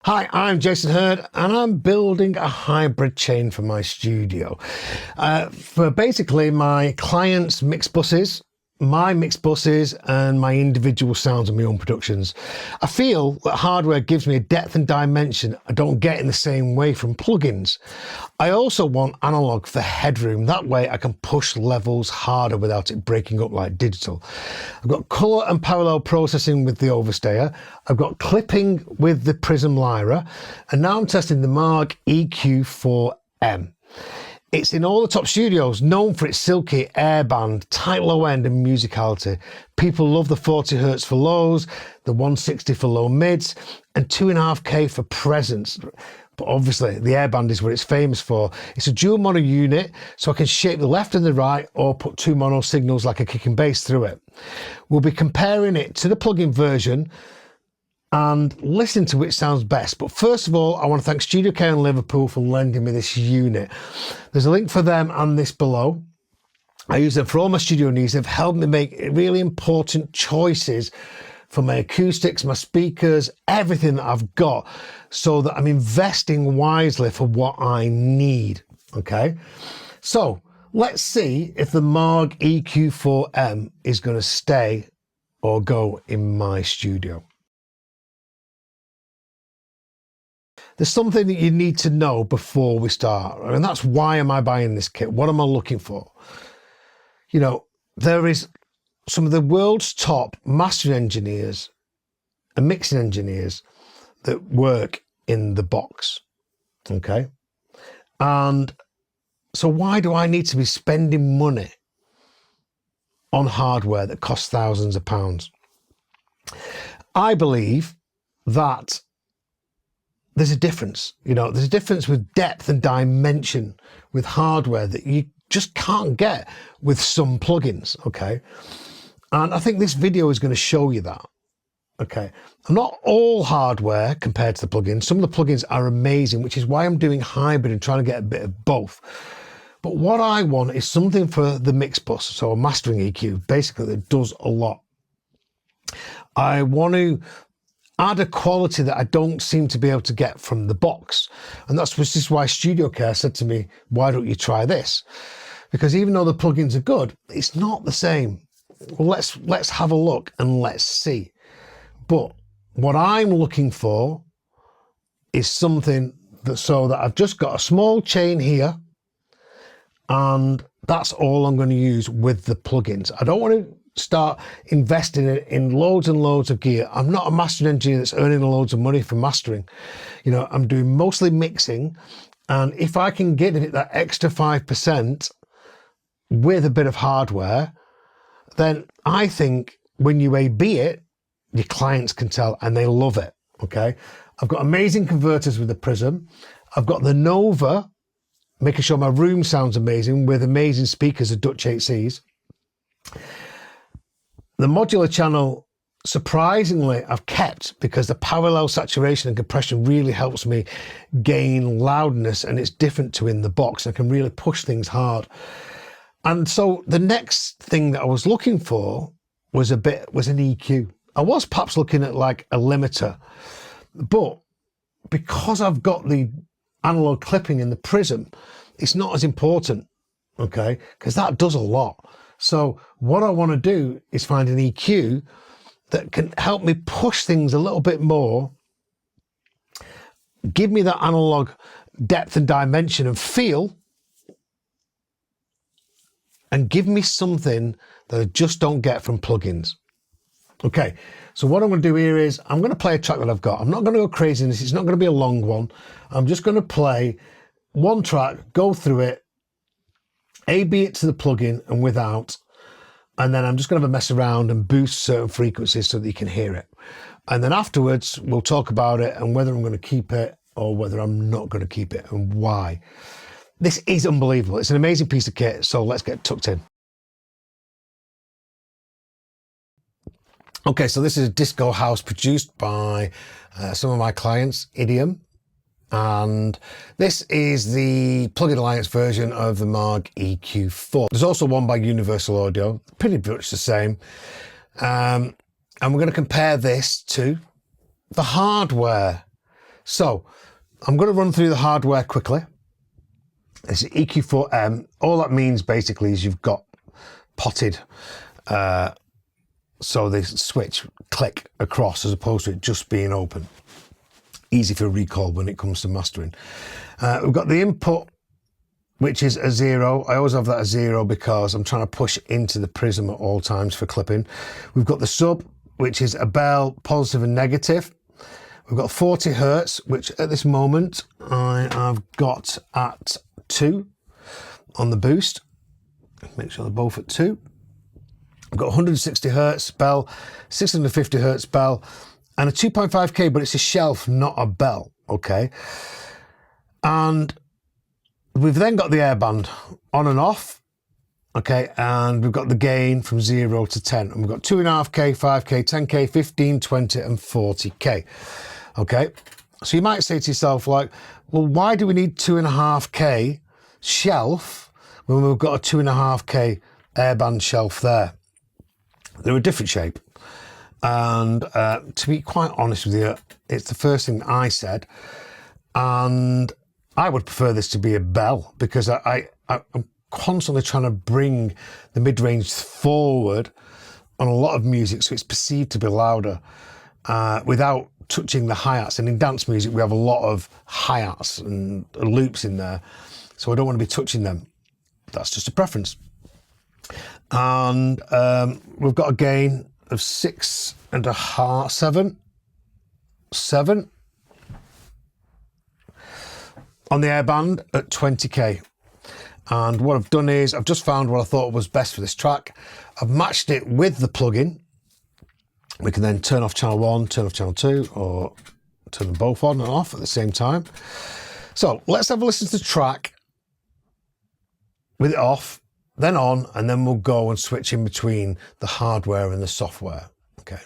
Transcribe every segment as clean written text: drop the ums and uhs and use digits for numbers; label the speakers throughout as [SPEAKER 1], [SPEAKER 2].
[SPEAKER 1] Hi, I'm Jason Hurd and I'm building a hybrid chain for my studio. For basically my clients' mix buses, my mix buses and my individual sounds and my own productions. I feel that hardware gives me a depth and dimension I don't get in the same way from plugins. I also want analog for headroom. That way I can push levels harder without it breaking up like digital. I've got color and parallel processing with the overstayer. I've got clipping with the Prism Lyra. And now I'm testing the Maag EQ4M. It's in all the top studios, known for its silky airband, tight low end and musicality. People love the 40 Hz for lows, the 160 for low mids, and 2.5K for presence. But obviously the airband is what it's famous for. It's a dual mono unit, so I can shape the left and the right or put two mono signals like a kick and bass through it. We'll be comparing it to the plugin version and listen to which sounds best. But first of all, I want to thank Studio K in Liverpool for lending me this unit. There's a link for them and this below. I use them for all my studio needs. They've helped me make really important choices for my acoustics, my speakers, everything that I've got, so that I'm investing wisely for what I need, okay? So let's see if the Maag EQ4M is going to stay or go in my studio. There's something that you need to know before we start, and that's why am I buying this kit? What am I looking for? You know, there is some of the world's top mastering engineers and mixing engineers that work in the box, okay? And so why do I need to be spending money on hardware that costs thousands of pounds? I believe that there's a difference, there's a difference with depth and dimension with hardware that you just can't get with some plugins, okay? And I think this video is going to show you that, okay? Not all hardware compared to the plugins. Some of the plugins are amazing, which is why I'm doing hybrid and trying to get a bit of both. But what I want is something for the mix bus, so a mastering EQ, basically, that does a lot. I want to add a quality that I don't seem to be able to get from the box. And this is why Studio Care said to me, why don't you try this? Because even though the plugins are good, it's not the same. Well, let's have a look and let's see. But what I'm looking for is something so that I've just got a small chain here, and that's all I'm going to use with the plugins. I don't want to start investing in loads and loads of gear. I'm not a mastering engineer that's earning loads of money from mastering. I'm doing mostly mixing, and if I can get it that extra 5% with a bit of hardware, then I think when you A/B it, your clients can tell and they love it, okay? I've got amazing converters with the Prism. I've got the Nova, making sure my room sounds amazing with amazing speakers of Dutch 8Cs. The modular channel, surprisingly, I've kept because the parallel saturation and compression really helps me gain loudness, and it's different to in the box. I can really push things hard. And so the next thing that I was looking for was an EQ. I was perhaps looking at like a limiter, but because I've got the analog clipping in the Prism, it's not as important, okay? Because that does a lot. So what I want to do is find an EQ that can help me push things a little bit more, give me that analog depth and dimension and feel, and give me something that I just don't get from plugins. Okay, so what I'm going to do here is I'm going to play a track that I've got. I'm not going to go crazy in this. It's not going to be a long one. I'm just going to play one track, go through it, A/B it to the plugin and without, and then I'm just going to have a mess around and boost certain frequencies so that you can hear it. And then afterwards, we'll talk about it and whether I'm going to keep it or whether I'm not going to keep it and why. This is unbelievable. It's an amazing piece of kit, so let's get tucked in. Okay, so this is a disco house produced by some of my clients, Idiom. And this is the Plugin Alliance version of the Maag EQ4. There's also one by Universal Audio, pretty much the same. And we're going to compare this to the hardware So I'm going to run through the hardware quickly. This is EQ4M. All that means basically is you've got potted, so the switch click across as opposed to it just being open. Easy for recall when it comes to mastering. We've got the input, which is a 0. I always have that as 0 because I'm trying to push into the prism at all times for clipping. We've got the sub, which is a bell, positive and negative. We've got 40 hertz, which at this moment I have got at 2 on the boost. Make sure they're both at 2. I've got 160 hertz bell, 650 hertz bell, and a 2.5K, but it's a shelf, not a bell, okay? And we've then got the airband on and off, okay? And we've got the gain from 0 to 10. And we've got 2.5K, 5K, 10K, 15, 20, and 40K, okay? So you might say to yourself, like, well, why do we need 2.5K shelf when we've got a 2.5K airband shelf there? They're a different shape. And to be quite honest with you, it's the first thing I said. And I would prefer this to be a bell because I'm constantly trying to bring the mid-range forward on a lot of music so it's perceived to be louder without touching the hi-hats. And in dance music, we have a lot of hi-hats and loops in there. So I don't want to be touching them. That's just a preference. And we've got a gain of 6.5, 7 on the airband at 20K. And what I've done is I've just found what I thought was best for this track. I've matched it with the plugin. We can then turn off channel 1, turn off channel 2, or turn them both on and off at the same time. So let's have a listen to the track with it off, then on, and then we'll go and switch in between the hardware and the software. Okay.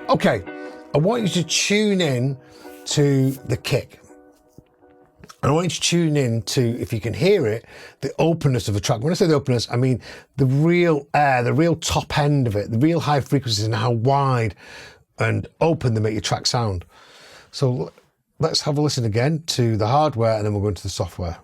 [SPEAKER 1] Okay, I want you to tune in to the kick. And I want you to tune in to, if you can hear it, the openness of the track. When I say the openness, I mean the real air, the real top end of it, the real high frequencies and how wide and open they make your track sound. So let's have a listen again to the hardware and then we'll go into the software.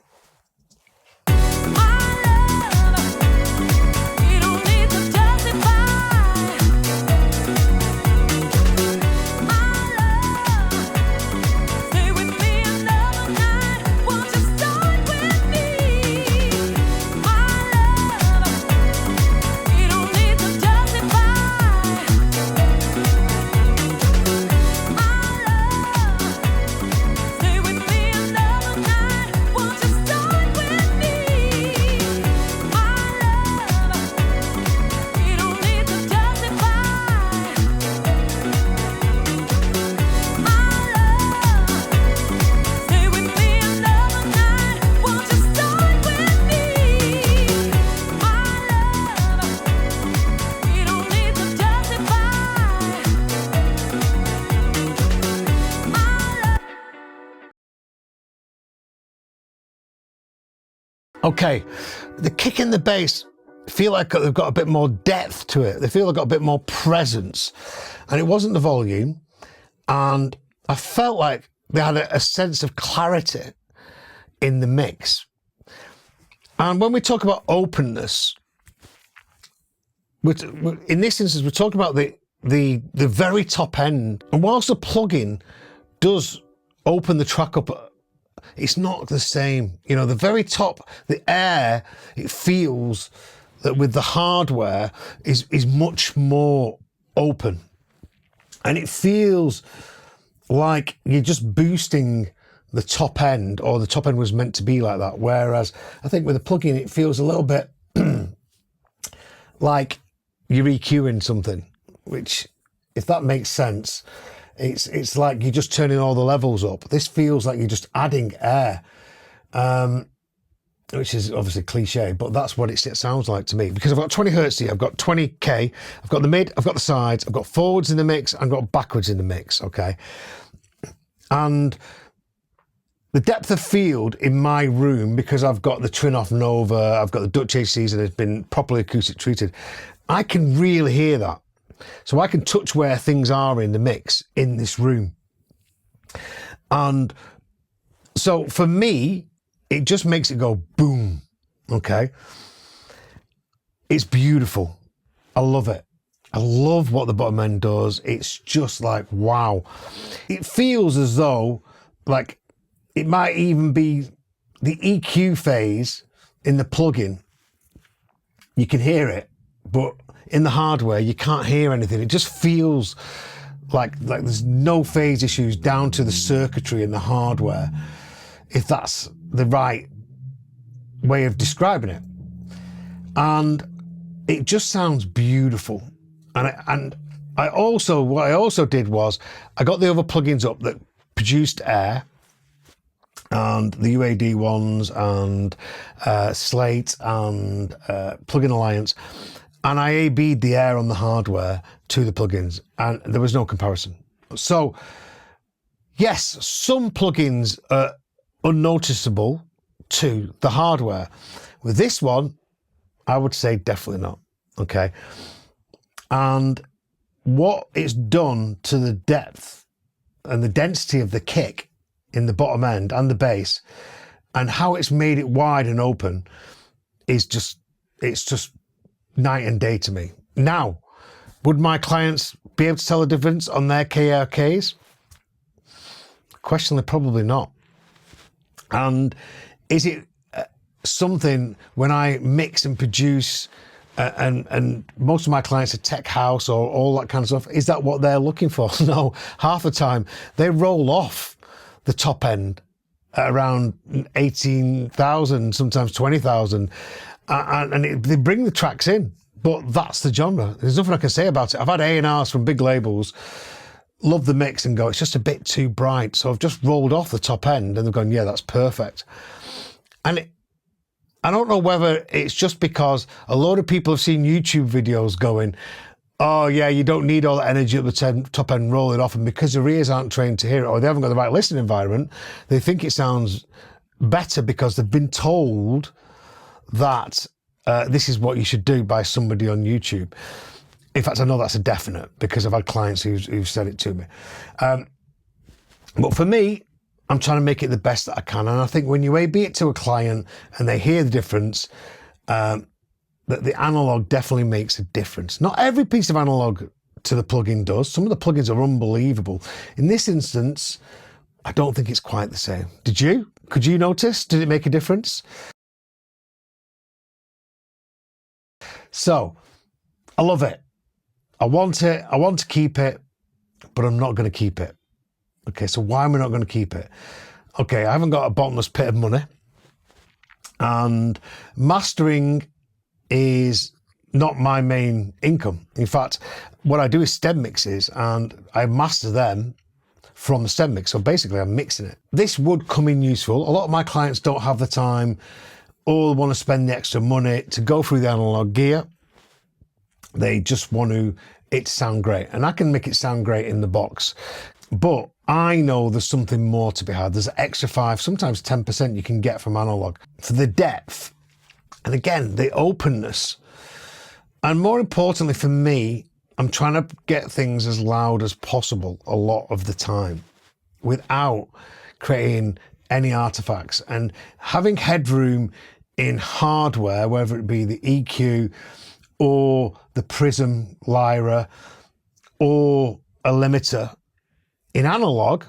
[SPEAKER 1] Okay, the kick and the bass feel like they've got a bit more depth to it. They feel they've got a bit more presence. And it wasn't the volume. And I felt like they had a sense of clarity in the mix. And when we talk about openness, in this instance, we're talking about the very top end. And whilst the plugin does open the track up, it's not the same. You know, the very top, the air, it feels that with the hardware is much more open. And it feels like you're just boosting the top end, or the top end was meant to be like that. Whereas I think with the plugin, it feels a little bit like you're EQing something, which, if that makes sense, it's like you're just turning all the levels up. This feels like you're just adding air, which is obviously cliche, but that's what it sounds like to me, because I've got 20 hertz here, I've got 20K, I've got the mid, I've got the sides, I've got forwards in the mix, I've got backwards in the mix, okay? And the depth of field in my room, because I've got the Trinoff Nova, I've got the Dutch HCs and it's been properly acoustic treated, I can really hear that. So I can touch where things are in the mix in this room. And so for me, it just makes it go boom, okay? It's beautiful. I love it. I love what the bottom end does. It's just like, wow. It feels as though, like, it might even be the EQ phase in the plugin. You can hear it, but in the hardware, you can't hear anything. It just feels like there's no phase issues down to the circuitry in the hardware, if that's the right way of describing it. And it just sounds beautiful. And what I also did was I got the other plugins up that produced air, and the UAD ones, and Slate, and Plugin Alliance, and I A/B'd the air on the hardware to the plugins, and there was no comparison. So yes, some plugins are unnoticeable to the hardware. With this one, I would say definitely not, okay? And what it's done to the depth and the density of the kick in the bottom end and the bass, and how it's made it wide and open, is just, it's just night and day to me. Now, would my clients be able to tell the difference on their KRKs? Questionably, probably not. And is it something, when I mix and produce, and most of my clients are tech house or all that kind of stuff, is that what they're looking for? No, half the time they roll off the top end at around 18,000, sometimes 20,000, and they bring the tracks in, but that's the genre. There's nothing I can say about it. I've had A&Rs from big labels love the mix and go, it's just a bit too bright, so I've just rolled off the top end, and they've gone, yeah, that's perfect. And I don't know whether it's just because a lot of people have seen YouTube videos going, oh yeah, you don't need all that energy at the top end, roll it off, and because their ears aren't trained to hear it, or they haven't got the right listening environment, they think it sounds better because they've been told that this is what you should do by somebody on YouTube. In fact, I know that's a definite, because I've had clients who've said it to me. But for me, I'm trying to make it the best that I can. And I think when you A/B it to a client and they hear the difference, that the analog definitely makes a difference. Not every piece of analog to the plugin does. Some of the plugins are unbelievable. In this instance, I don't think it's quite the same. Did you? Could you notice? Did it make a difference? So, I love it. I want it. I want to keep it, but I'm not going to keep it. Okay, so why am I not going to keep it? Okay, I haven't got a bottomless pit of money, and mastering is not my main income. In fact, what I do is stem mixes, and I master them from the stem mix. So basically, I'm mixing it. This would come in useful. A lot of my clients don't have the time or want to spend the extra money to go through the analog gear. They just want it to sound great, and I can make it sound great in the box. But I know there's something more to be had. There's an extra 5, sometimes 10% you can get from analog for the depth, and again, the openness. And more importantly for me, I'm trying to get things as loud as possible a lot of the time without creating any artifacts, and having headroom in hardware, whether it be the EQ or the Prism Lyra or a limiter in analog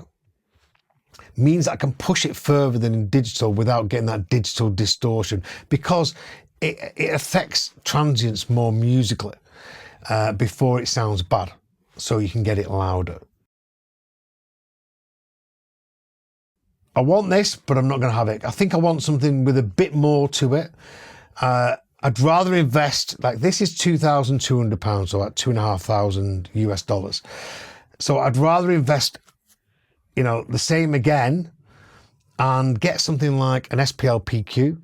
[SPEAKER 1] means I can push it further than in digital without getting that digital distortion, because it affects transients more musically before it sounds bad, so you can get it louder. I want this, but I'm not going to have it. I think I want something with a bit more to it. I'd rather invest, like this is £2,200, so like $2,500 US. So I'd rather invest, you know, the same again and get something like an SPL PQ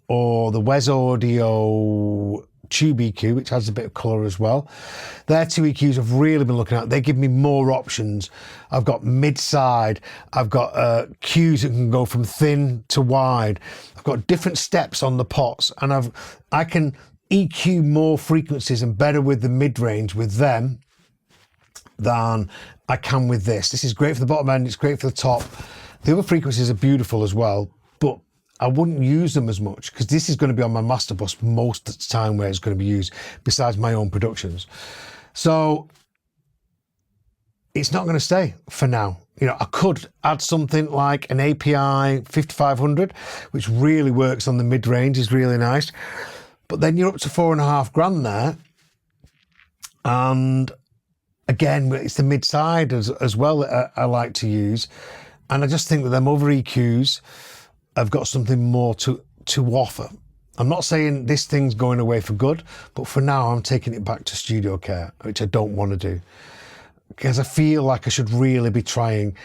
[SPEAKER 1] or the Wes Audio Tube EQ, which has a bit of colour as well. They're two EQs I've really been looking at. They give me more options. I've got mid-side, I've got Qs that can go from thin to wide. I've got different steps on the pots, and I can EQ more frequencies and better with the mid-range with them than I can with this. This is great for the bottom end, it's great for the top. The other frequencies are beautiful as well, but I wouldn't use them as much because this is going to be on my master bus most of the time where it's going to be used, besides my own productions. So it's not going to stay for now. You know, I could add something like an API 5500, which really works on the mid-range, is really nice. But then you're up to $4,500 there. And again, it's the mid-side as well that I like to use. And I just think that them other EQs have got something more to offer. I'm not saying this thing's going away for good, but for now I'm taking it back to studio care, which I don't want to do, because I feel like I should really be trying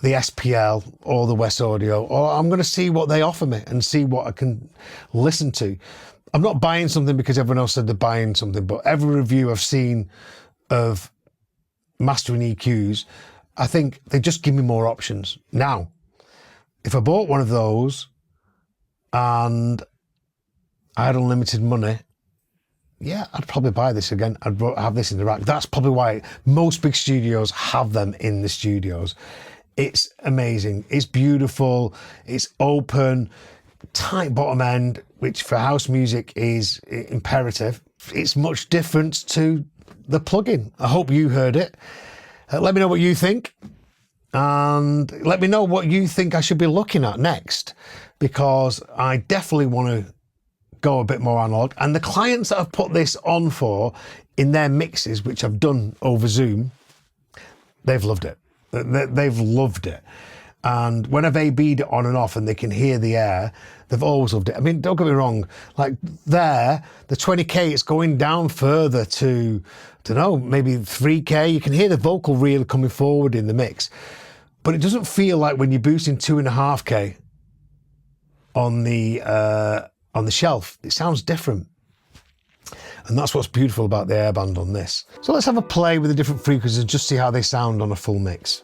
[SPEAKER 1] the SPL or the Wes Audio, or I'm going to see what they offer me and see what I can listen to. I'm not buying something because everyone else said they're buying something, but every review I've seen of mastering EQs, I think they just give me more options. Now, if I bought one of those and I had unlimited money, yeah, I'd probably buy this again. I'd have this in the rack. That's probably why most big studios have them in the studios. It's amazing. It's beautiful. It's open, tight bottom end, which for house music is imperative. It's much different to the plugin. I hope you heard it. Let me know what you think. And let me know what you think I should be looking at next, because I definitely want to go a bit more analog. And the clients that I've put this on for in their mixes, which I've done over Zoom, they've loved it. They've loved it. And when I've A/B'd it on and off and they can hear the air, they've always loved it. I mean, don't get me wrong, like there, the 20K, it's going down further to, I don't know, maybe 3K. You can hear the vocal reel coming forward in the mix. But it doesn't feel like when you're boosting 2.5K on the shelf. It sounds different. And that's what's beautiful about the airband on this. So let's have a play with the different frequencies and just see how they sound on a full mix.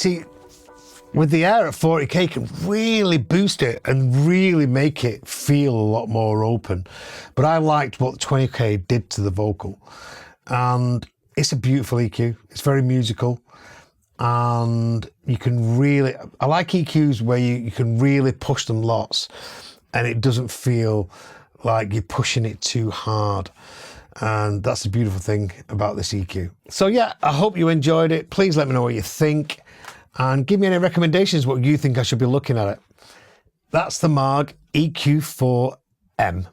[SPEAKER 1] see, with the air at 40k, you can really boost it and really make it feel a lot more open. But I liked what 20k did to the vocal. And it's a beautiful EQ. It's very musical. And you can really, I like EQs where you can really push them lots and it doesn't feel like you're pushing it too hard. And that's the beautiful thing about this EQ. So yeah, I hope you enjoyed it. Please let me know what you think and give me any recommendations what you think I should be looking at it. That's the Maag EQ4M.